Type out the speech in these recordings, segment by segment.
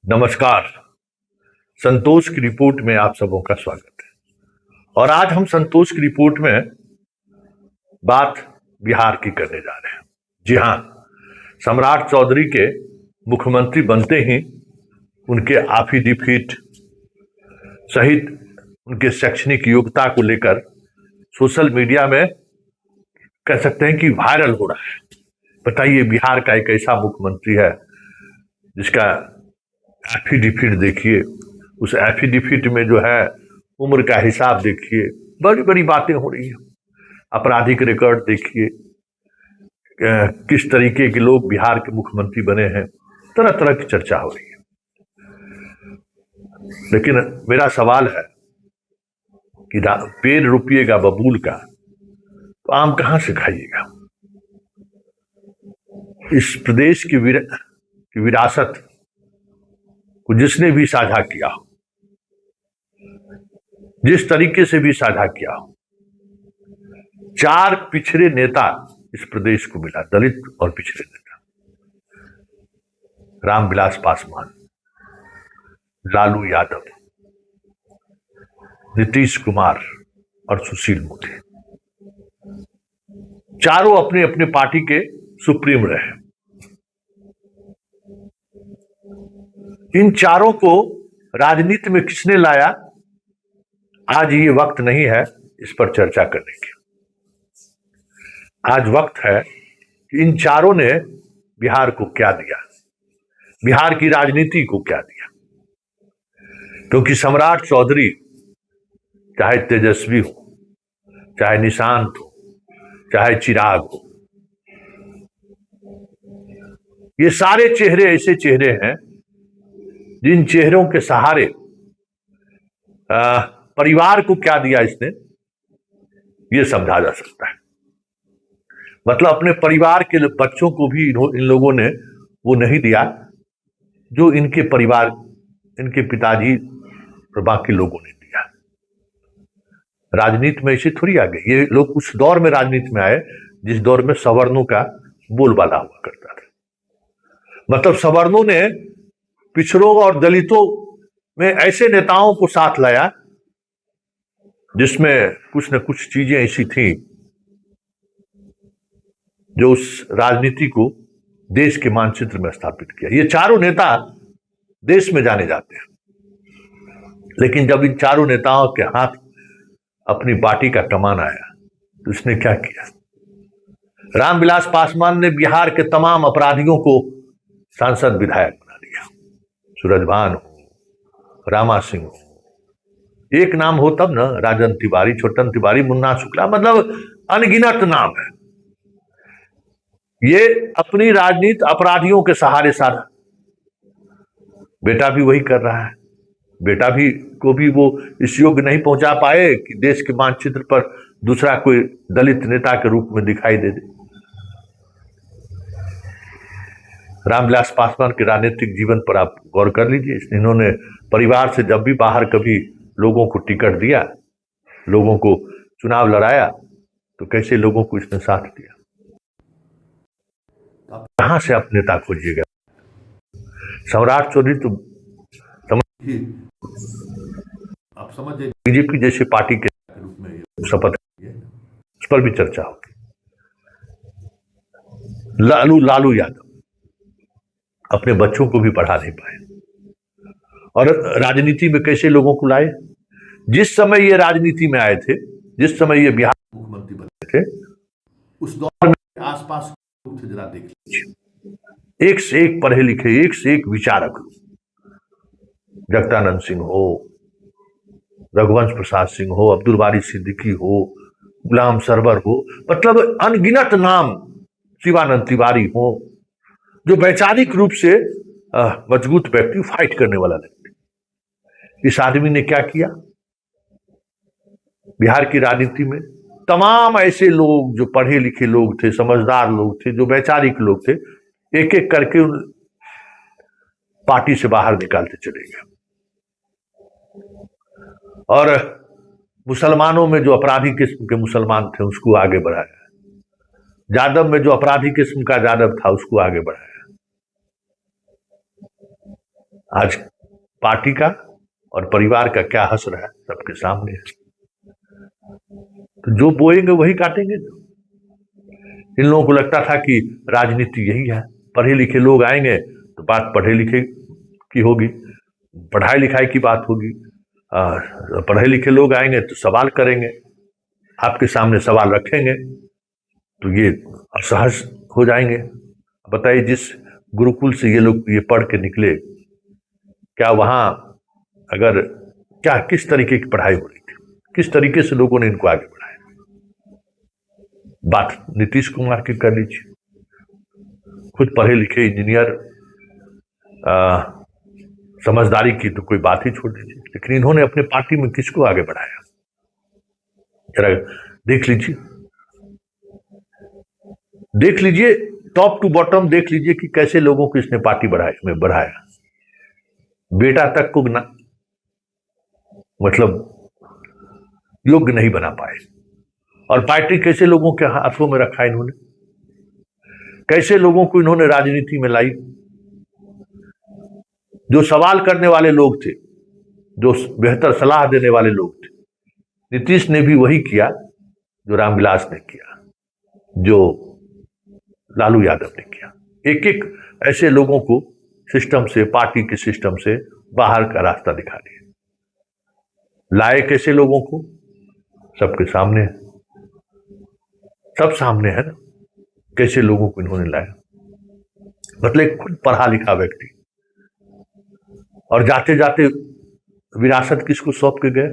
नमस्कार। संतोष की रिपोर्ट में आप सबों का स्वागत है। और आज हम संतोष की रिपोर्ट में बात बिहार की करने जा रहे हैं। जी हां, सम्राट चौधरी के मुख्यमंत्री बनते ही उनके एफिडेविट सहित उनके शैक्षणिक योग्यता को लेकर सोशल मीडिया में कह सकते हैं कि वायरल हो रहा है। बताइए, बिहार का एक ऐसा मुख्यमंत्री है जिसका एफिडेविट देखिए, उस एफिडेविट में जो है उम्र का हिसाब देखिए, बड़ी बड़ी बातें हो रही हैं। आपराधिक रिकॉर्ड देखिए, किस तरीके के लोग बिहार के मुख्यमंत्री बने हैं, तरह तरह की चर्चा हो रही है। लेकिन मेरा सवाल है कि पेड़ रोपिएगा बबूल का तो आम कहां से खाइएगा। इस प्रदेश की विरासत को जिसने भी साझा किया हो, जिस तरीके से भी साझा किया हो, 4 पिछड़े नेता इस प्रदेश को मिला, दलित और पिछड़े नेता। रामविलास पासवान, लालू यादव, नीतीश कुमार और सुशील मोदी, चारों अपने अपने पार्टी के सुप्रीम रहे। इन चारों को राजनीति में किसने लाया, आज ये वक्त नहीं है इस पर चर्चा करने की। आज वक्त है कि इन चारों ने बिहार को क्या दिया, बिहार की राजनीति को क्या दिया। क्योंकि सम्राट चौधरी चाहे तेजस्वी हो, चाहे निशांत हो, चाहे चिराग हो, ये सारे चेहरे ऐसे चेहरे हैं जिन चेहरों के सहारे परिवार को क्या दिया इसने, ये समझा जा सकता है। मतलब अपने परिवार के बच्चों को भी इन लोगों ने वो नहीं दिया जो इनके परिवार, इनके पिताजी और बाकी लोगों ने दिया। राजनीति में ऐसे थोड़ी आ गए ये लोग। उस दौर में राजनीति में आए जिस दौर में सवर्णों का बोलबाला हुआ करता था। मतलब सवर्णों ने पिछड़ों और दलितों में ऐसे नेताओं को साथ लाया जिसमें कुछ न कुछ चीजें ऐसी थी जो उस राजनीति को देश के मानचित्र में स्थापित किया। ये चारों नेता देश में जाने जाते हैं, लेकिन जब इन चारों नेताओं के हाथ अपनी पार्टी का कमान आया तो इसने क्या किया। रामविलास पासवान ने बिहार के तमाम अपराधियों को सांसद विधायक बना दिया। सूरजभान हो, रामा सिंह हो, एक नाम हो तब ना, राजन तिवारी, छोटन तिवारी, मुन्ना शुक्ला, मतलब अनगिनत नाम है। ये अपनी राजनीति अपराधियों के सहारे साथ, बेटा भी वही कर रहा है। बेटा भी को भी वो इस योग्य नहीं पहुंचा पाए कि देश के मानचित्र पर दूसरा कोई दलित नेता के रूप में दिखाई दे दे। रामविलास पासवान के राजनीतिक जीवन पर आप गौर कर लीजिए। इन्होंने परिवार से जब भी बाहर कभी लोगों को टिकट दिया, लोगों को चुनाव लड़ाया, तो कैसे लोगों को इसने साथ दिया। आप कहां से आप नेता खोजिएगा। सम्राट चौधरी तो आप समझिए बीजेपी जैसे पार्टी के रूप में शपथ, उस पर भी चर्चा होगी। लालू यादव अपने बच्चों को भी पढ़ा नहीं पाए और राजनीति में कैसे लोगों को लाए। जिस समय ये राजनीति में आए थे, जिस समय ये बिहार मुख्यमंत्री बने थे, उस दौर में आसपास लोग थे, जरा देख लीजिए, एक से एक पढ़े लिखे, एक से एक विचारक लोग। जगदानंद सिंह हो, रघुवंश प्रसाद सिंह हो, अब्दुल बारी सिद्दीकी हो, गुलाम सरवर हो, मतलब अनगिनत नाम, शिवानंद तिवारी हो, जो वैचारिक रूप से मजबूत व्यक्ति, फाइट करने वाला व्यक्ति। इस आदमी ने क्या किया, बिहार की राजनीति में तमाम ऐसे लोग जो पढ़े लिखे लोग थे, समझदार लोग थे, जो वैचारिक लोग थे, एक एक करके उन पार्टी से बाहर निकालते चले गए। और मुसलमानों में जो अपराधी किस्म के मुसलमान थे उसको आगे बढ़ाया। जादव में जो अपराधी किस्म का जादव था उसको आगे बढ़ाया। आज पार्टी का और परिवार का क्या हश्र है सबके सामने है। तो जो बोएंगे वही काटेंगे। इन लोगों को लगता था कि राजनीति यही है, पढ़े लिखे लोग आएंगे तो बात पढ़े लिखे की होगी, पढ़ाई लिखाई की बात होगी, पढ़े लिखे लोग आएंगे तो सवाल करेंगे, आपके सामने सवाल रखेंगे तो ये असहज हो जाएंगे। बताइए, जिस गुरुकुल से ये लोग ये पढ़ के निकले, क्या वहां अगर क्या किस तरीके की पढ़ाई हो रही थी, किस तरीके से लोगों ने इनको आगे बढ़ाया। बात नीतीश कुमार की कर लीजिए, खुद पढ़े लिखे इंजीनियर, समझदारी की तो कोई बात ही छोड़ दीजिए, लेकिन इन्होंने अपने पार्टी में किसको आगे बढ़ाया जरा देख लीजिए, देख लीजिए टॉप टू बॉटम देख लीजिए कि कैसे लोगों को इसने पार्टी बढ़ाया। बेटा तक को ना मतलब योग्य नहीं बना पाए, और पार्टी कैसे लोगों के हाथों में रखा इन्होंने, कैसे लोगों को इन्होंने राजनीति में लाई। जो सवाल करने वाले लोग थे, जो बेहतर सलाह देने वाले लोग थे, नीतीश ने भी वही किया जो रामविलास ने किया, जो लालू यादव ने किया। एक एक ऐसे लोगों को सिस्टम से, पार्टी के सिस्टम से बाहर का रास्ता दिखा दिया। लाए कैसे लोगों को, सबके सामने है, सब सामने है ना, कैसे लोगों को इन्होंने लाया। मतलब खुद पढ़ा लिखा व्यक्ति, और जाते जाते विरासत किसको सौंप के गए।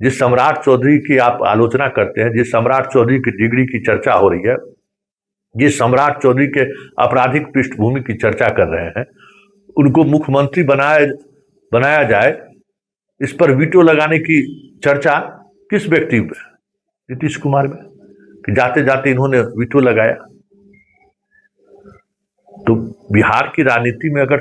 जिस सम्राट चौधरी की आप आलोचना करते हैं, जिस सम्राट चौधरी की डिग्री की चर्चा हो रही है, जिस सम्राट चौधरी के आपराधिक पृष्ठभूमि की चर्चा कर रहे हैं, उनको मुख्यमंत्री बनाया जाए, इस पर वीटो लगाने की चर्चा किस व्यक्ति में, नीतीश कुमार में, कि जाते जाते इन्होंने वीटो लगाया। तो बिहार की राजनीति में अगर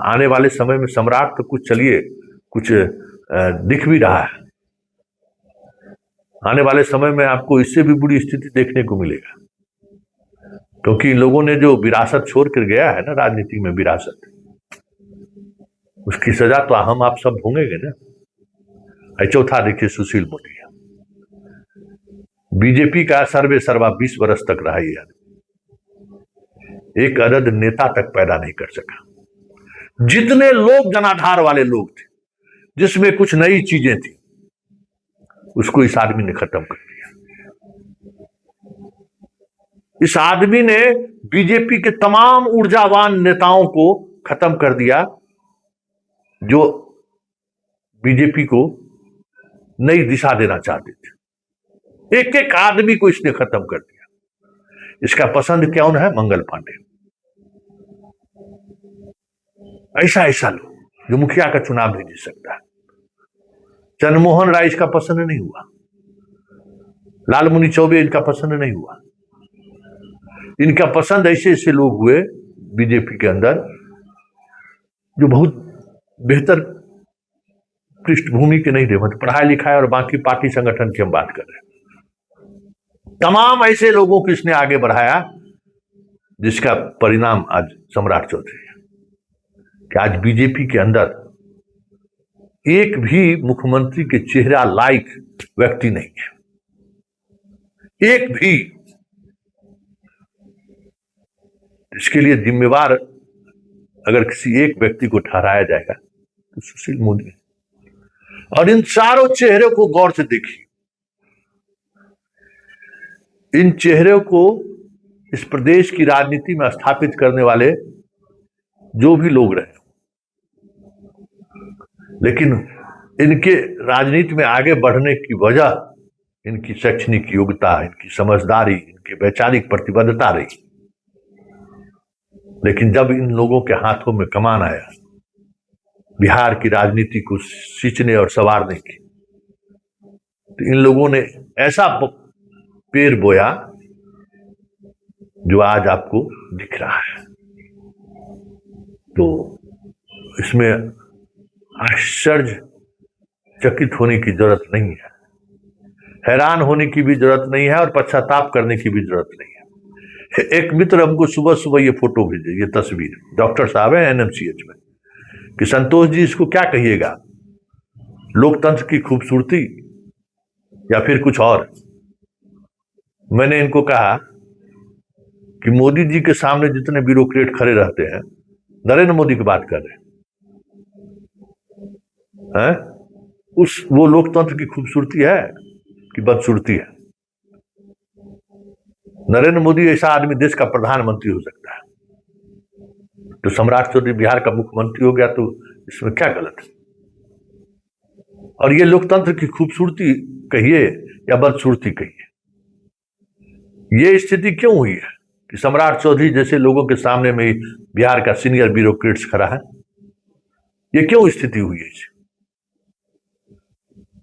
आने वाले समय में सम्राट तो कुछ चलिए कुछ दिख भी रहा है, आने वाले समय में आपको इससे भी बुरी स्थिति देखने को मिलेगा, क्योंकि इन लोगों ने जो विरासत छोड़ कर गया है ना राजनीति में, विरासत, उसकी सजा तो हम आप सब भोगेंगे ना। चौथा देखिए, सुशील मोदी, बीजेपी का सर्वे सर्वा 20 वर्ष तक रहा है, एक अरद नेता तक पैदा नहीं कर सका। जितने लोग जनाधार वाले लोग थे, जिसमें कुछ नई चीजें थी, उसको इस आदमी ने खत्म कर दिया। इस आदमी ने बीजेपी के तमाम ऊर्जावान नेताओं को खत्म कर दिया, जो बीजेपी को नई दिशा देना चाहते थे। एक एक आदमी को इसने खत्म कर दिया। इसका पसंद कौन है? मंगल पांडे। ऐसा ऐसा लोग जो मुखिया का चुनाव नहीं जीत सकता है। चंद्रमोहन राय इसका पसंद नहीं हुआ, लालमुनि चौबे इनका पसंद नहीं हुआ। इनका पसंद ऐसे ऐसे लोग हुए बीजेपी के अंदर जो बहुत बेहतर पृष्ठभूमि के नहीं थे, मतलब पढ़ाई लिखाई और बाकी पार्टी संगठन की हम बात कर रहे हैं। तमाम ऐसे लोगों को इसने आगे बढ़ाया, जिसका परिणाम आज सम्राट चौधरी है कि आज बीजेपी के अंदर एक भी मुख्यमंत्री के चेहरा लायक व्यक्ति नहीं है, एक भी। इसके लिए जिम्मेवार अगर किसी एक व्यक्ति को ठहराया जाएगा तो सुशील मोदी। और इन चारों चेहरों को गौर से देखिए, इन चेहरों को इस प्रदेश की राजनीति में स्थापित करने वाले जो भी लोग रहे, लेकिन इनके राजनीति में आगे बढ़ने की वजह इनकी शैक्षणिक योग्यता, इनकी समझदारी, इनकी वैचारिक प्रतिबद्धता रही। लेकिन जब इन लोगों के हाथों में कमान आया बिहार की राजनीति को सींचने और संवारने की, तो इन लोगों ने ऐसा पेड़ बोया जो आज आपको दिख रहा है। तो इसमें आश्चर्यचकित होने की जरूरत नहीं है, हैरान होने की भी जरूरत नहीं है, और पश्चाताप करने की भी जरूरत नहीं है। एक मित्र हमको सुबह सुबह ये फोटो भेजे, ये तस्वीर, डॉक्टर साहब है एनएमसीएच में, कि संतोष जी इसको क्या कहिएगा, लोकतंत्र की खूबसूरती या फिर कुछ और। मैंने इनको कहा कि मोदी जी के सामने जितने ब्यूरोक्रेट खड़े रहते हैं, नरेंद्र मोदी की बात कर रहे हैं, उस वो लोकतंत्र की खूबसूरती है कि बदसूरती है। नरेंद्र मोदी ऐसा आदमी देश का प्रधानमंत्री हो सकता है, तो सम्राट चौधरी बिहार का मुख्यमंत्री हो गया, तो इसमें क्या गलत है। और ये लोकतंत्र की खूबसूरती कहिए या बदसूरती कहिए, ये स्थिति क्यों हुई है कि सम्राट चौधरी जैसे लोगों के सामने में बिहार का सीनियर ब्यूरोक्रेट्स खड़ा है? ये क्यों स्थिति हुई है?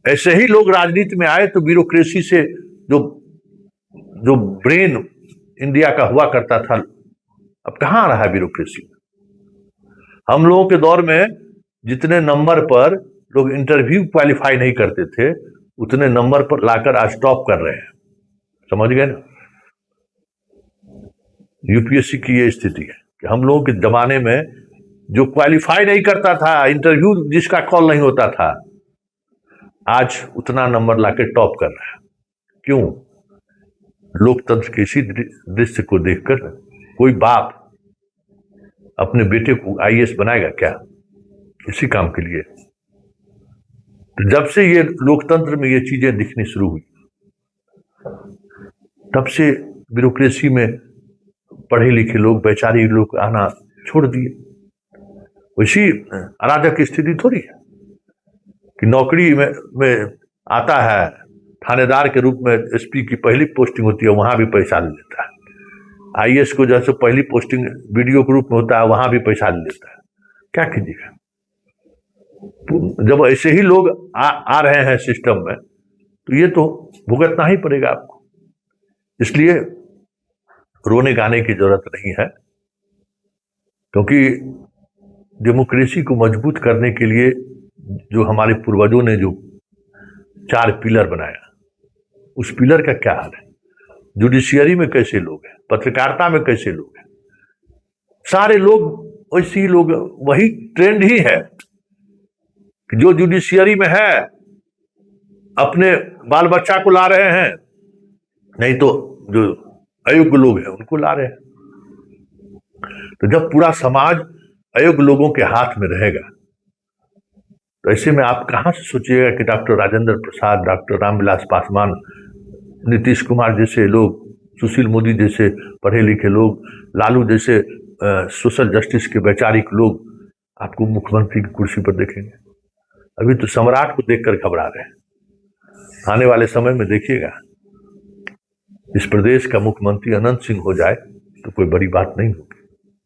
ऐसे ही लोग राजनीति में आए तो ब्यूरोक्रेसी से जो जो ब्रेन इंडिया का हुआ करता था, अब कहां रहा है ब्यूरोक्रेसी? हम लोगों के दौर में जितने नंबर पर लोग इंटरव्यू क्वालिफाई नहीं करते थे, उतने नंबर पर लाकर आज टॉप कर रहे हैं। समझ गए ना? यूपीएससी की ये स्थिति है कि हम लोगों के जमाने में जो क्वालिफाई नहीं करता था, इंटरव्यू जिसका कॉल नहीं होता था, आज उतना नंबर लाके टॉप कर रहा है। क्यों? लोकतंत्र के इसी दृश्य को देखकर कोई बाप अपने बेटे को आईएएस बनाएगा क्या? इसी काम के लिए। तो जब से ये लोकतंत्र में ये चीजें दिखनी शुरू हुई, तब से ब्यूरोक्रेसी में पढ़े लिखे लोग, वैचारिक लोग आना छोड़ दिए। वैसी अराजक स्थिति थोड़ी है कि नौकरी में आता है, थानेदार के रूप में एसपी की पहली पोस्टिंग होती है, वहां भी पैसा ले लेता है। आईएएस को जैसे पहली पोस्टिंग वीडियो के रूप में होता है, वहां भी पैसा ले लेता है। क्या कीजिएगा? जब ऐसे ही लोग आ रहे हैं सिस्टम में, तो ये तो भुगतना ही पड़ेगा आपको। इसलिए रोने गाने की जरूरत नहीं है, क्योंकि डेमोक्रेसी को मजबूत करने के लिए जो हमारे पूर्वजों ने जो 4 पिलर बनाया, उस पिलर का क्या हाल है? जुडिशियरी में कैसे लोग हैं, पत्रकारिता में कैसे लोग हैं, सारे लोग वैसे ही लोग। वही ट्रेंड ही है कि जो जुडिशियरी में है अपने बाल बच्चा को ला रहे हैं, नहीं तो जो अयोग्य लोग हैं उनको ला रहे हैं। तो जब पूरा समाज अयोग्य लोगों के हाथ में रहेगा, तो ऐसे में आप कहां से सोचिएगा कि डॉक्टर राजेंद्र प्रसाद, डॉक्टर रामविलास पासवान, नीतीश कुमार जैसे लोग, सुशील मोदी जैसे पढ़े लिखे लोग, लालू जैसे सोशल जस्टिस के वैचारिक लोग आपको मुख्यमंत्री की कुर्सी पर देखेंगे? अभी तो सम्राट को देखकर घबरा रहे हैं। आने वाले समय में देखिएगा, इस प्रदेश का मुख्यमंत्री अनंत सिंह हो जाए तो कोई बड़ी बात नहीं होगी।